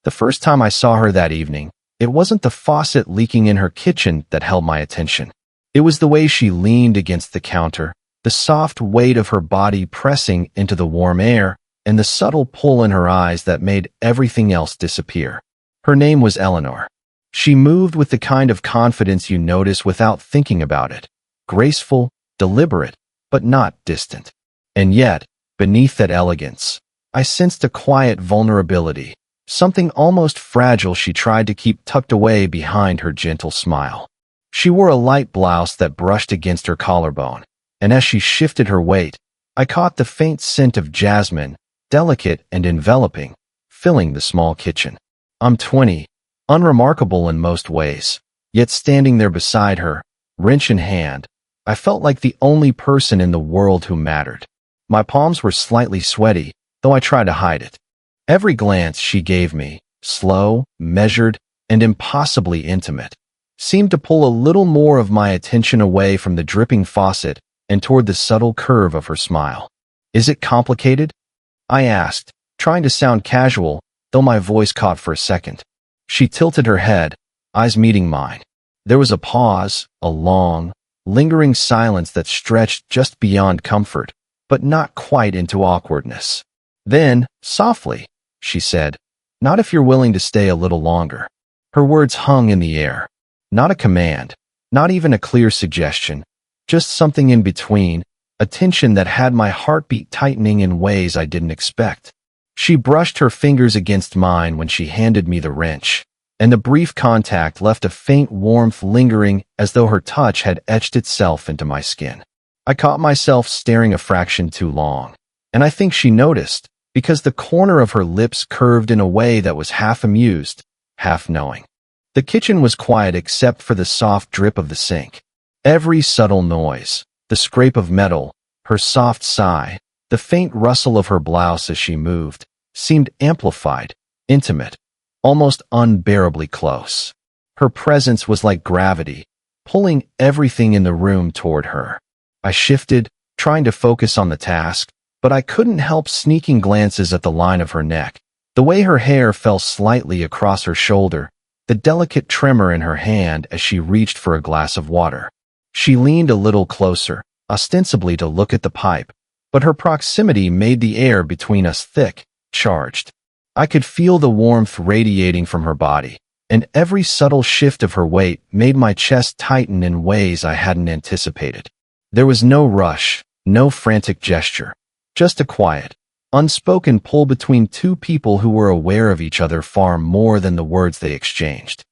The first time I saw her that evening, it wasn't the faucet leaking in her kitchen that held my attention. It was the way she leaned against the counter, the soft weight of her body pressing into the warm air, and the subtle pull in her eyes that made everything else disappear. Her name was Eleanor. She moved with the kind of confidence you notice without thinking about it. Graceful, deliberate, but not distant. And yet, beneath that elegance, I sensed a quiet vulnerability, something almost fragile she tried to keep tucked away behind her gentle smile. She wore a light blouse that brushed against her collarbone, and as she shifted her weight, I caught the faint scent of jasmine, delicate and enveloping, filling the small kitchen. I'm 20, unremarkable in most ways, yet standing there beside her, wrench in hand, I felt like the only person in the world who mattered. My palms were slightly sweaty, though I tried to hide it. Every glance she gave me, slow, measured, and impossibly intimate, seemed to pull a little more of my attention away from the dripping faucet and toward the subtle curve of her smile. "Is it complicated?" I asked, trying to sound casual, though my voice caught for a second. She tilted her head, eyes meeting mine. There was a pause, a long, lingering silence that stretched just beyond comfort, but not quite into awkwardness. Then, softly, she said, "Not if you're willing to stay a little longer." Her words hung in the air. Not a command, not even a clear suggestion, just something in between, a tension that had my heartbeat tightening in ways I didn't expect. She brushed her fingers against mine when she handed me the wrench, and the brief contact left a faint warmth lingering as though her touch had etched itself into my skin. I caught myself staring a fraction too long, and I think she noticed, because the corner of her lips curved in a way that was half amused, half knowing. The kitchen was quiet except for the soft drip of the sink. Every subtle noise, the scrape of metal, her soft sigh, the faint rustle of her blouse as she moved, seemed amplified, intimate, almost unbearably close. Her presence was like gravity, pulling everything in the room toward her. I shifted, trying to focus on the task, but I couldn't help sneaking glances at the line of her neck, the way her hair fell slightly across her shoulder, the delicate tremor in her hand as she reached for a glass of water. She leaned a little closer, ostensibly to look at the pipe, but her proximity made the air between us thick, charged. I could feel the warmth radiating from her body, and every subtle shift of her weight made my chest tighten in ways I hadn't anticipated. There was no rush, no frantic gesture, just a quiet, unspoken pull between two people who were aware of each other far more than the words they exchanged.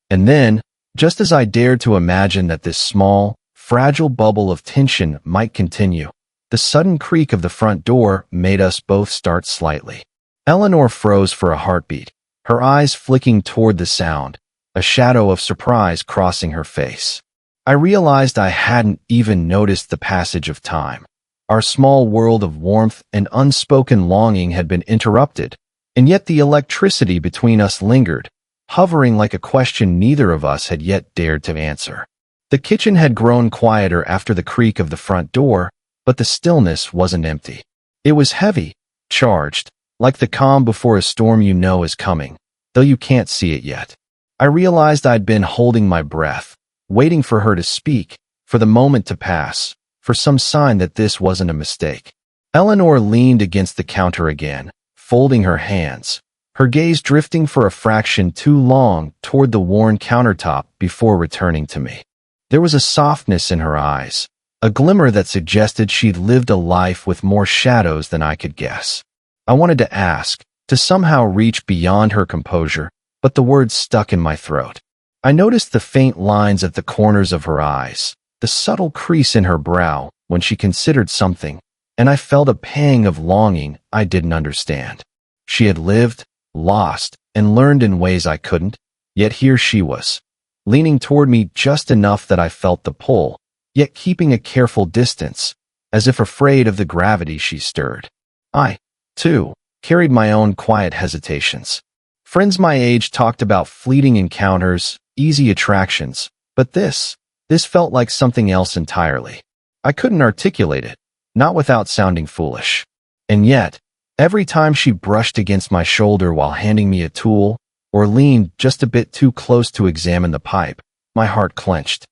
And then, just as I dared to imagine that this small, fragile bubble of tension might continue, the sudden creak of the front door made us both start slightly. Eleanor froze for a heartbeat, her eyes flicking toward the sound, a shadow of surprise crossing her face. I realized I hadn't even noticed the passage of time. Our small world of warmth and unspoken longing had been interrupted, and yet the electricity between us lingered, hovering like a question neither of us had yet dared to answer. The kitchen had grown quieter after the creak of the front door, but the stillness wasn't empty. It was heavy, charged, like the calm before a storm you know is coming, though you can't see it yet. I realized I'd been holding my breath, waiting for her to speak, for the moment to pass, for some sign that this wasn't a mistake. Eleanor leaned against the counter again, folding her hands, her gaze drifting for a fraction too long toward the worn countertop before returning to me. There was a softness in her eyes, a glimmer that suggested she'd lived a life with more shadows than I could guess. I wanted to ask, to somehow reach beyond her composure, but the words stuck in my throat. I noticed the faint lines at the corners of her eyes, the subtle crease in her brow when she considered something, and I felt a pang of longing I didn't understand. She had lived, lost, and learned in ways I couldn't, yet here she was, leaning toward me just enough that I felt the pull, yet keeping a careful distance, as if afraid of the gravity she stirred. I, too, carried my own quiet hesitations. Friends my age talked about fleeting encounters, easy attractions, but this felt like something else entirely. I couldn't articulate it, not without sounding foolish. And yet, every time she brushed against my shoulder while handing me a tool, or leaned just a bit too close to examine the pipe, my heart clenched.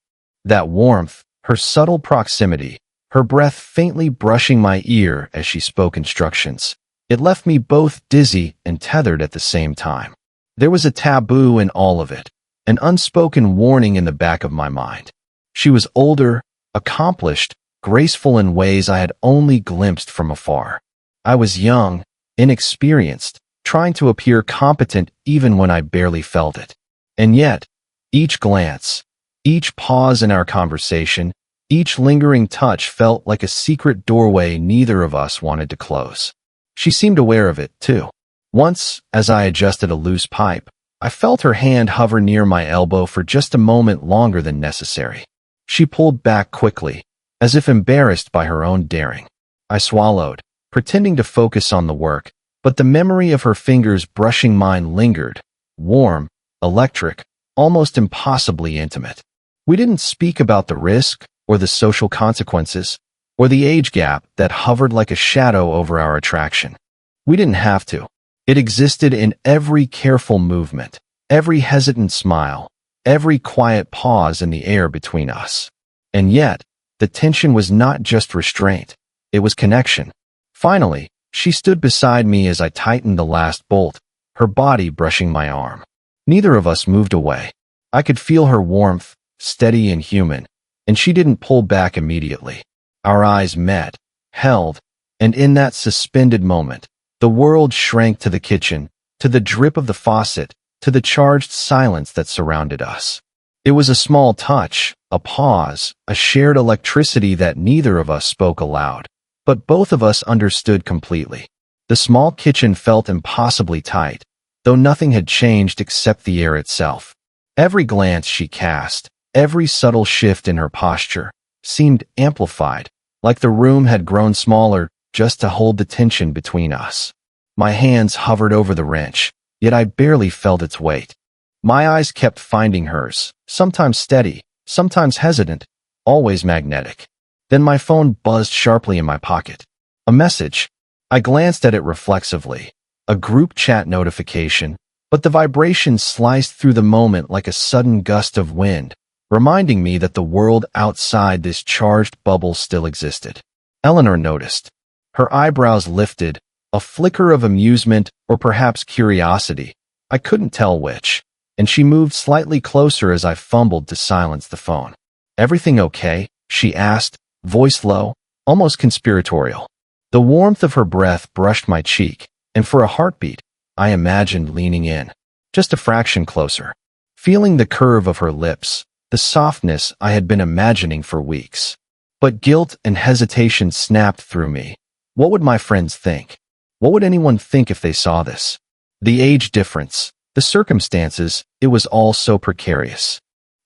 That warmth, her subtle proximity, her breath faintly brushing my ear as she spoke instructions. It left me both dizzy and tethered at the same time. There was a taboo in all of it, an unspoken warning in the back of my mind. She was older, accomplished, graceful in ways I had only glimpsed from afar. I was young, inexperienced, trying to appear competent even when I barely felt it. And yet, each glance, each pause in our conversation, each lingering touch felt like a secret doorway neither of us wanted to close. She seemed aware of it, too. Once, as I adjusted a loose pipe, I felt her hand hover near my elbow for just a moment longer than necessary. She pulled back quickly, as if embarrassed by her own daring. I swallowed, pretending to focus on the work, but the memory of her fingers brushing mine lingered, warm, electric, almost impossibly intimate. We didn't speak about the risk, or the social consequences, or the age gap that hovered like a shadow over our attraction. We didn't have to. It existed in every careful movement, every hesitant smile, every quiet pause in the air between us. And yet, the tension was not just restraint, it was connection. Finally, she stood beside me as I tightened the last bolt, her body brushing my arm. Neither of us moved away. I could feel her warmth, steady and human, and she didn't pull back immediately. Our eyes met, held, and in that suspended moment, the world shrank to the kitchen, to the drip of the faucet, to the charged silence that surrounded us. It was a small touch, a pause, a shared electricity that neither of us spoke aloud, but both of us understood completely. The small kitchen felt impossibly tight, though nothing had changed except the air itself. Every glance she cast, every subtle shift in her posture, seemed amplified, like the room had grown smaller just to hold the tension between us. My hands hovered over the wrench, yet I barely felt its weight. My eyes kept finding hers, sometimes steady, sometimes hesitant, always magnetic. Then my phone buzzed sharply in my pocket. A message. I glanced at it reflexively. A group chat notification, but the vibration sliced through the moment like a sudden gust of wind, reminding me that the world outside this charged bubble still existed. Eleanor noticed. Her eyebrows lifted, a flicker of amusement or perhaps curiosity. I couldn't tell which, and she moved slightly closer as I fumbled to silence the phone. "Everything okay?" she asked, voice low, almost conspiratorial. The warmth of her breath brushed my cheek, and for a heartbeat, I imagined leaning in, just a fraction closer, feeling the curve of her lips, the softness I had been imagining for weeks. But guilt and hesitation snapped through me. What would my friends think? What would anyone think if they saw this? The age difference, the circumstances, it was all so precarious.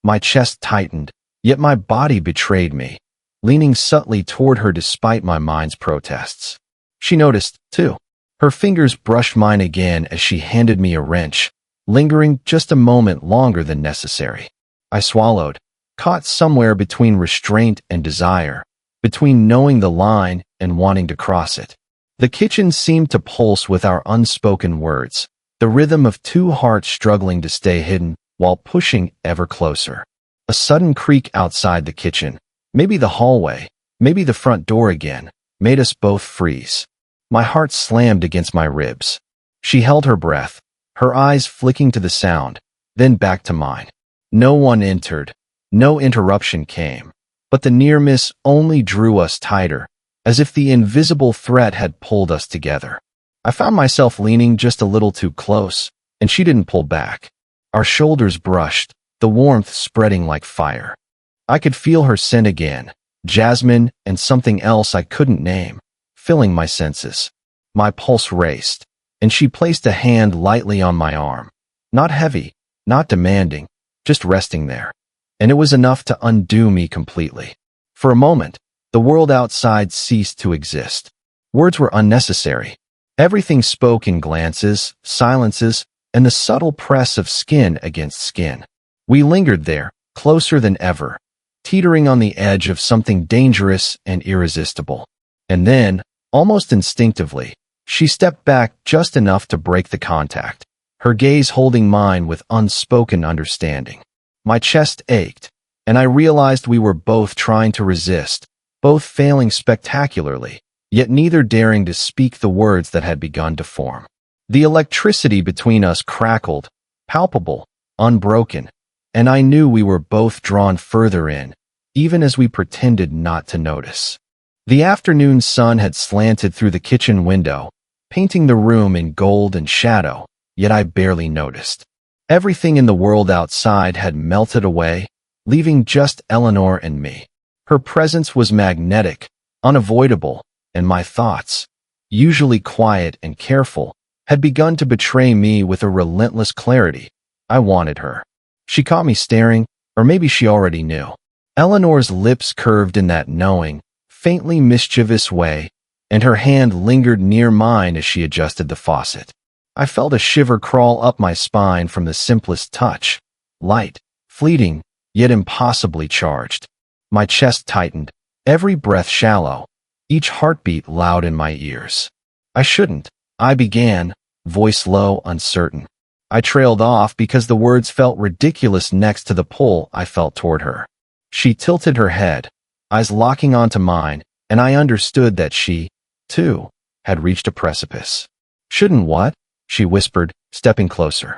My chest tightened, yet my body betrayed me, leaning subtly toward her despite my mind's protests. She noticed, too. Her fingers brushed mine again as she handed me a wrench, lingering just a moment longer than necessary. I swallowed, caught somewhere between restraint and desire, between knowing the line and wanting to cross it. The kitchen seemed to pulse with our unspoken words, the rhythm of two hearts struggling to stay hidden while pushing ever closer. A sudden creak outside the kitchen, maybe the hallway, maybe the front door again, made us both freeze. My heart slammed against my ribs. She held her breath, her eyes flicking to the sound, then back to mine. No one entered, no interruption came, but the near miss only drew us tighter, as if the invisible threat had pulled us together. I found myself leaning just a little too close, and she didn't pull back. Our shoulders brushed, the warmth spreading like fire. I could feel her scent again, jasmine and something else I couldn't name, filling my senses. My pulse raced, and she placed a hand lightly on my arm. Not heavy, not demanding, just resting there. And it was enough to undo me completely. For a moment, the world outside ceased to exist. Words were unnecessary. Everything spoke in glances, silences, and the subtle press of skin against skin. We lingered there, closer than ever, teetering on the edge of something dangerous and irresistible. And then, almost instinctively, she stepped back just enough to break the contact. her gaze holding mine with unspoken understanding. My chest ached, and I realized we were both trying to resist, both failing spectacularly, yet neither daring to speak the words that had begun to form. The electricity between us crackled, palpable, unbroken, and I knew we were both drawn further in, even as we pretended not to notice. The afternoon sun had slanted through the kitchen window, painting the room in gold and shadow, yet I barely noticed. Everything in the world outside had melted away, leaving just Eleanor and me. Her presence was magnetic, unavoidable, and my thoughts, usually quiet and careful, had begun to betray me with a relentless clarity. I wanted her. She caught me staring, or maybe she already knew. Eleanor's lips curved in that knowing, faintly mischievous way, and her hand lingered near mine as she adjusted the faucet. I felt a shiver crawl up my spine from the simplest touch, light, fleeting, yet impossibly charged. My chest tightened, every breath shallow, each heartbeat loud in my ears. I shouldn't, I began, voice low, uncertain. I trailed off because the words felt ridiculous next to the pull I felt toward her. She tilted her head, eyes locking onto mine, and I understood that she, too, had reached a precipice. Shouldn't what? She whispered, stepping closer.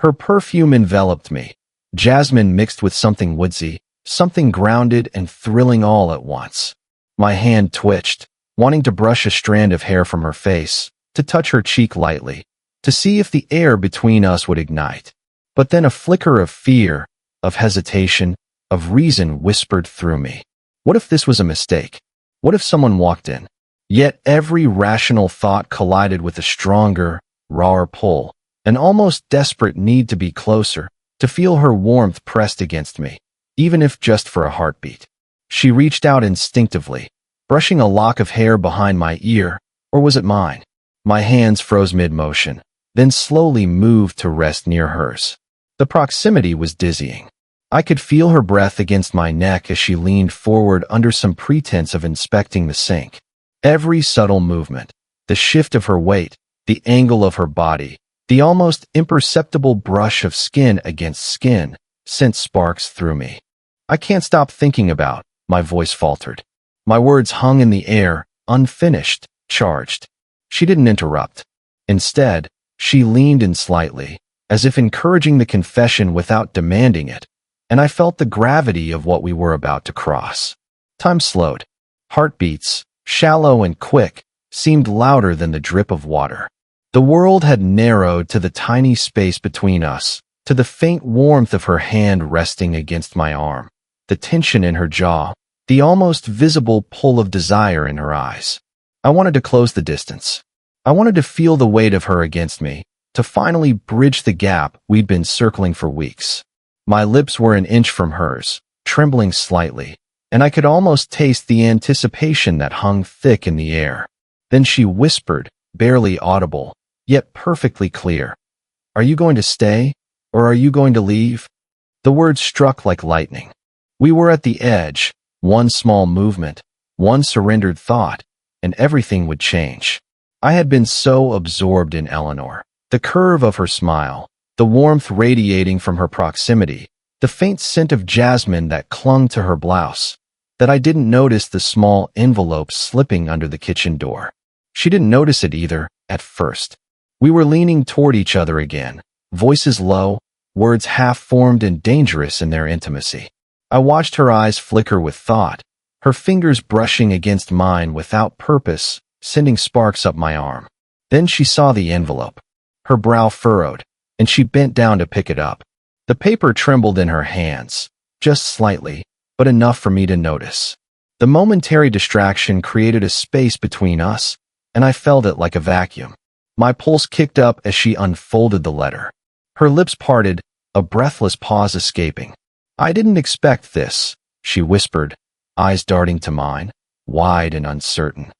Her perfume enveloped me, jasmine mixed with something woodsy, something grounded and thrilling all at once. My hand twitched, wanting to brush a strand of hair from her face, to touch her cheek lightly, to see if the air between us would ignite. But then a flicker of fear, of hesitation, of reason whispered through me. What if this was a mistake? What if someone walked in? Yet every rational thought collided with a stronger, rawer pull, an almost desperate need to be closer, to feel her warmth pressed against me, even if just for a heartbeat. She reached out instinctively, brushing a lock of hair behind my ear, or was it mine? My hands froze mid-motion, then slowly moved to rest near hers. The proximity was dizzying. I could feel her breath against my neck as she leaned forward under some pretense of inspecting the sink. Every subtle movement, the shift of her weight, the angle of her body, the almost imperceptible brush of skin against skin, sent sparks through me. I can't stop thinking about, my voice faltered. My words hung in the air, unfinished, charged. She didn't interrupt. Instead, she leaned in slightly, as if encouraging the confession without demanding it, and I felt the gravity of what we were about to cross. Time slowed. Heartbeats, shallow and quick, seemed louder than the drip of water. The world had narrowed to the tiny space between us, to the faint warmth of her hand resting against my arm, the tension in her jaw, the almost visible pull of desire in her eyes. I wanted to close the distance. I wanted to feel the weight of her against me, to finally bridge the gap we'd been circling for weeks. My lips were an inch from hers, trembling slightly, and I could almost taste the anticipation that hung thick in the air. Then she whispered, barely audible, yet perfectly clear. "Are you going to stay, or are you going to leave?" The words struck like lightning. We were at the edge, one small movement, one surrendered thought, and everything would change. I had been so absorbed in Eleanor, the curve of her smile, the warmth radiating from her proximity, the faint scent of jasmine that clung to her blouse, that I didn't notice the small envelope slipping under the kitchen door. She didn't notice it either, at first. We were leaning toward each other again, voices low, words half-formed and dangerous in their intimacy. I watched her eyes flicker with thought, her fingers brushing against mine without purpose, sending sparks up my arm. Then she saw the envelope. Her brow furrowed, and she bent down to pick it up. The paper trembled in her hands, just slightly, but enough for me to notice. The momentary distraction created a space between us, and I felt it like a vacuum. My pulse kicked up as she unfolded the letter. Her lips parted, a breathless pause escaping. "I didn't expect this," she whispered, eyes darting to mine, wide and uncertain.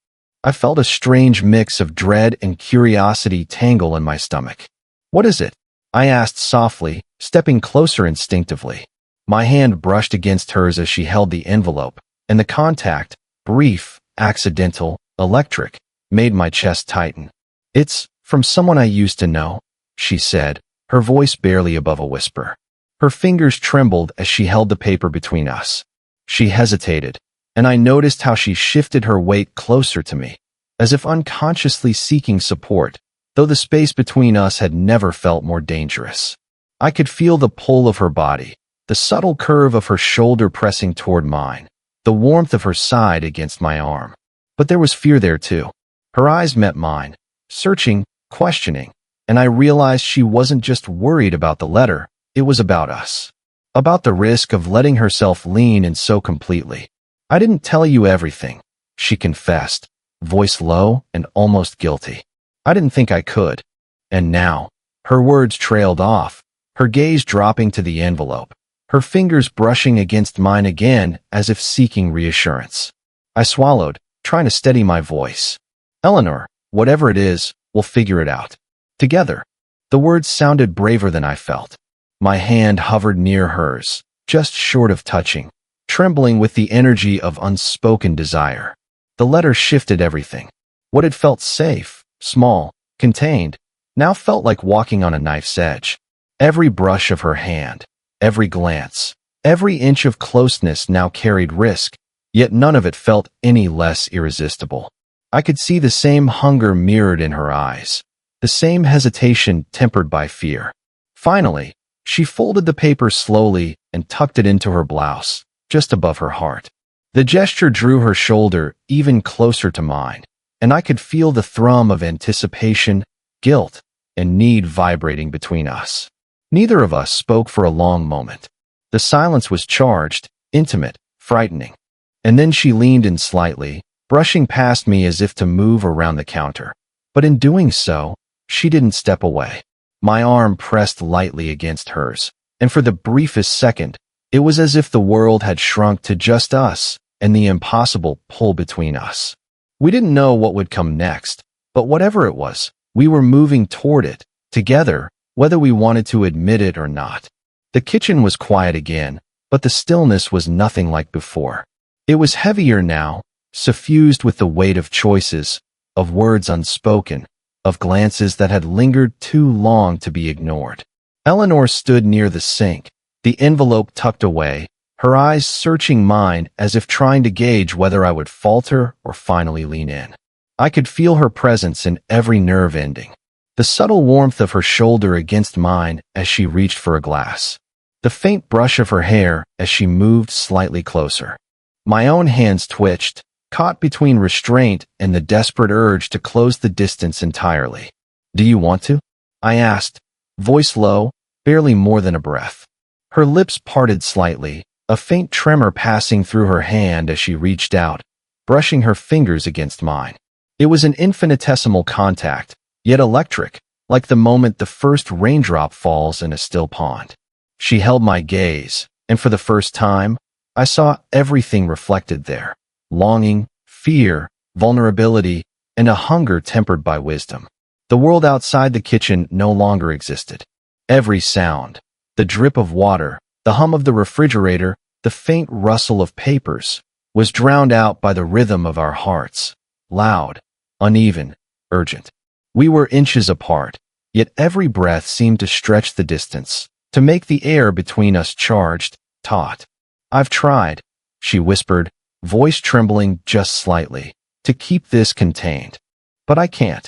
I felt a strange mix of dread and curiosity tangle in my stomach. "What is it?" I asked softly, stepping closer instinctively. My hand brushed against hers as she held the envelope, and the contact, brief, accidental, electric, made my chest tighten. "It's from someone I used to know," she said, her voice barely above a whisper. Her fingers trembled as she held the paper between us. She hesitated, and I noticed how she shifted her weight closer to me, as if unconsciously seeking support, though the space between us had never felt more dangerous. I could feel the pull of her body, the subtle curve of her shoulder pressing toward mine, the warmth of her side against my arm. But there was fear there too. Her eyes met mine, searching, questioning, and I realized she wasn't just worried about the letter, it was about us. About the risk of letting herself lean in so completely. I didn't tell you everything, she confessed, voice low and almost guilty. I didn't think I could. And now, her words trailed off, her gaze dropping to the envelope, her fingers brushing against mine again as if seeking reassurance. I swallowed, trying to steady my voice. Eleanor, whatever it is, we'll figure it out. Together. The words sounded braver than I felt. My hand hovered near hers, just short of touching, trembling with the energy of unspoken desire. The letter shifted everything. What had felt safe, small, contained, now felt like walking on a knife's edge. Every brush of her hand, every glance, every inch of closeness now carried risk, yet none of it felt any less irresistible. I could see the same hunger mirrored in her eyes, the same hesitation tempered by fear. Finally, she folded the paper slowly and tucked it into her blouse, just above her heart. The gesture drew her shoulder even closer to mine, and I could feel the thrum of anticipation, guilt, and need vibrating between us. Neither of us spoke for a long moment. The silence was charged, intimate, frightening. And then she leaned in slightly, brushing past me as if to move around the counter. But in doing so, she didn't step away. My arm pressed lightly against hers, and for the briefest second, it was as if the world had shrunk to just us and the impossible pull between us. We didn't know what would come next, but whatever it was, we were moving toward it, together, whether we wanted to admit it or not. The kitchen was quiet again, but the stillness was nothing like before. It was heavier now, suffused with the weight of choices, of words unspoken, of glances that had lingered too long to be ignored. Eleanor stood near the sink, the envelope tucked away, her eyes searching mine as if trying to gauge whether I would falter or finally lean in. I could feel her presence in every nerve ending, the subtle warmth of her shoulder against mine as she reached for a glass, the faint brush of her hair as she moved slightly closer. My own hands twitched, caught between restraint and the desperate urge to close the distance entirely. "Do you want to?" I asked, voice low, barely more than a breath. Her lips parted slightly, a faint tremor passing through her hand as she reached out, brushing her fingers against mine. It was an infinitesimal contact, yet electric, like the moment the first raindrop falls in a still pond. She held my gaze, and for the first time, I saw everything reflected there. Longing, fear, vulnerability, and a hunger tempered by wisdom. The world outside the kitchen no longer existed. Every sound, the drip of water, the hum of the refrigerator, the faint rustle of papers, was drowned out by the rhythm of our hearts. Loud, uneven, urgent. We were inches apart, yet every breath seemed to stretch the distance, to make the air between us charged, taut. "I've tried," she whispered, voice trembling just slightly, "to keep this contained. But I can't."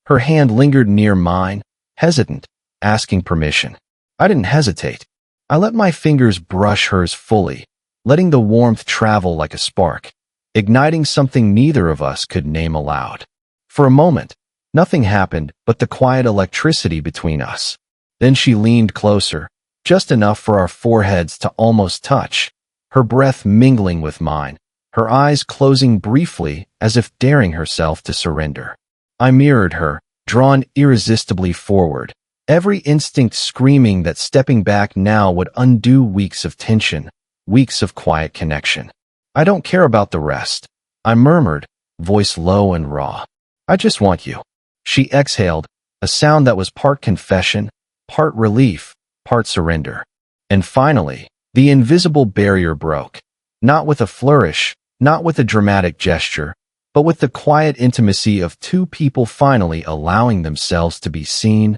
Her hand lingered near mine, hesitant, asking permission. I didn't hesitate. I let my fingers brush hers fully, letting the warmth travel like a spark, igniting something neither of us could name aloud. For a moment, nothing happened but the quiet electricity between us. Then she leaned closer, just enough for our foreheads to almost touch, her breath mingling with mine, her eyes closing briefly as if daring herself to surrender. I mirrored her, drawn irresistibly forward, every instinct screaming that stepping back now would undo weeks of tension, weeks of quiet connection. "I don't care about the rest," I murmured, voice low and raw. "I just want you." She exhaled, a sound that was part confession, part relief, part surrender. And finally, the invisible barrier broke. Not with a flourish, not with a dramatic gesture, but with the quiet intimacy of two people finally allowing themselves to be seen,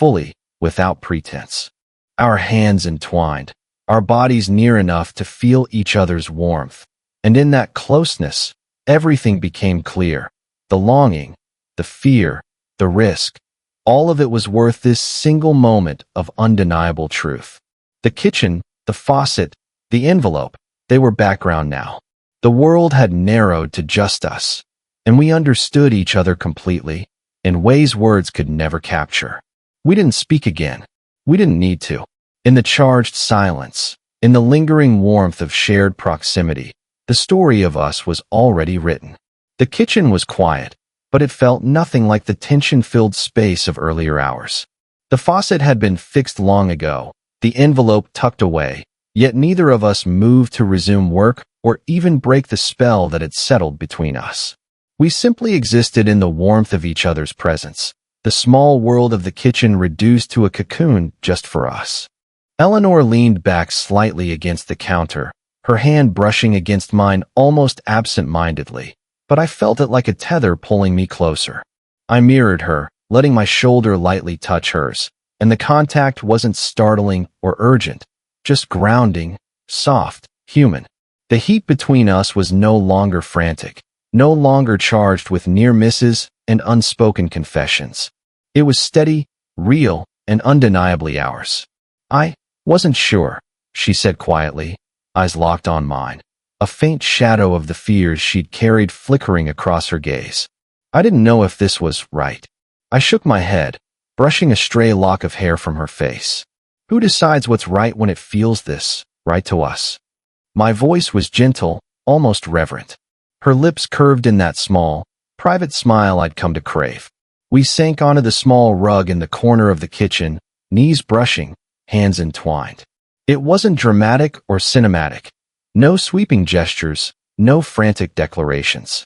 fully, without pretense. Our hands entwined, our bodies near enough to feel each other's warmth. And in that closeness, everything became clear. The longing, the fear, the risk, all of it was worth this single moment of undeniable truth. The kitchen, the faucet, the envelope, they were background now. The world had narrowed to just us, and we understood each other completely, in ways words could never capture. We didn't speak again. We didn't need to. In the charged silence, in the lingering warmth of shared proximity, the story of us was already written. The kitchen was quiet, but it felt nothing like the tension-filled space of earlier hours. The faucet had been fixed long ago, the envelope tucked away, yet neither of us moved to resume work or even break the spell that had settled between us. We simply existed in the warmth of each other's presence, the small world of the kitchen reduced to a cocoon just for us. Eleanor leaned back slightly against the counter, her hand brushing against mine almost absent-mindedly, but I felt it like a tether pulling me closer. I mirrored her, letting my shoulder lightly touch hers, and the contact wasn't startling or urgent, just grounding, soft, human. The heat between us was no longer frantic, no longer charged with near misses and unspoken confessions. It was steady, real, and undeniably ours. I wasn't sure, she said quietly, eyes locked on mine, a faint shadow of the fears she'd carried flickering across her gaze. I didn't know if this was right. I shook my head, brushing a stray lock of hair from her face. Who decides what's right when it feels this, right to us? My voice was gentle, almost reverent. Her lips curved in that small, private smile I'd come to crave. We sank onto the small rug in the corner of the kitchen, knees brushing, hands entwined. It wasn't dramatic or cinematic. No sweeping gestures, no frantic declarations.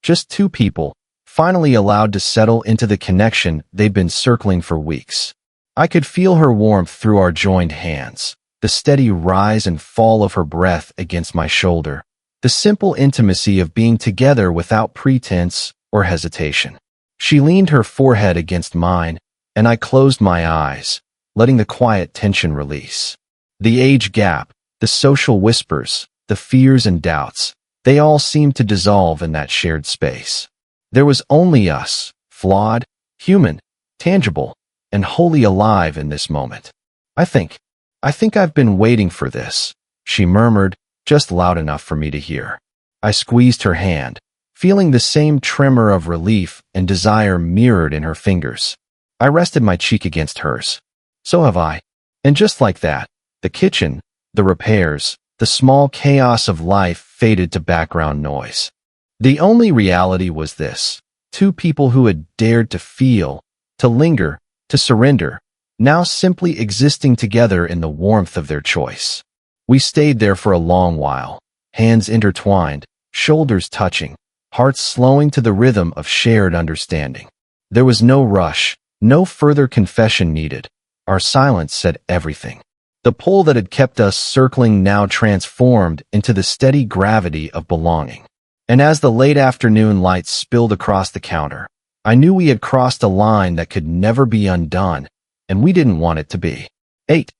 Just two people, finally allowed to settle into the connection they'd been circling for weeks. I could feel her warmth through our joined hands, the steady rise and fall of her breath against my shoulder, the simple intimacy of being together without pretense or hesitation. She leaned her forehead against mine, and I closed my eyes, letting the quiet tension release. The age gap, the social whispers, the fears and doubts, they all seemed to dissolve in that shared space. There was only us, flawed, human, tangible, and wholly alive in this moment. I think I've been waiting for this, she murmured, just loud enough for me to hear. I squeezed her hand, feeling the same tremor of relief and desire mirrored in her fingers. I rested my cheek against hers. So have I. And just like that, the kitchen, the repairs, the small chaos of life faded to background noise. The only reality was this: two people who had dared to feel, to linger, to surrender, now simply existing together in the warmth of their choice. We stayed there for a long while, hands intertwined, shoulders touching, hearts slowing to the rhythm of shared understanding. There was no rush, no further confession needed. Our silence said everything. The pull that had kept us circling now transformed into the steady gravity of belonging. And as the late afternoon light spilled across the counter, I knew we had crossed a line that could never be undone, and we didn't want it to be. 8.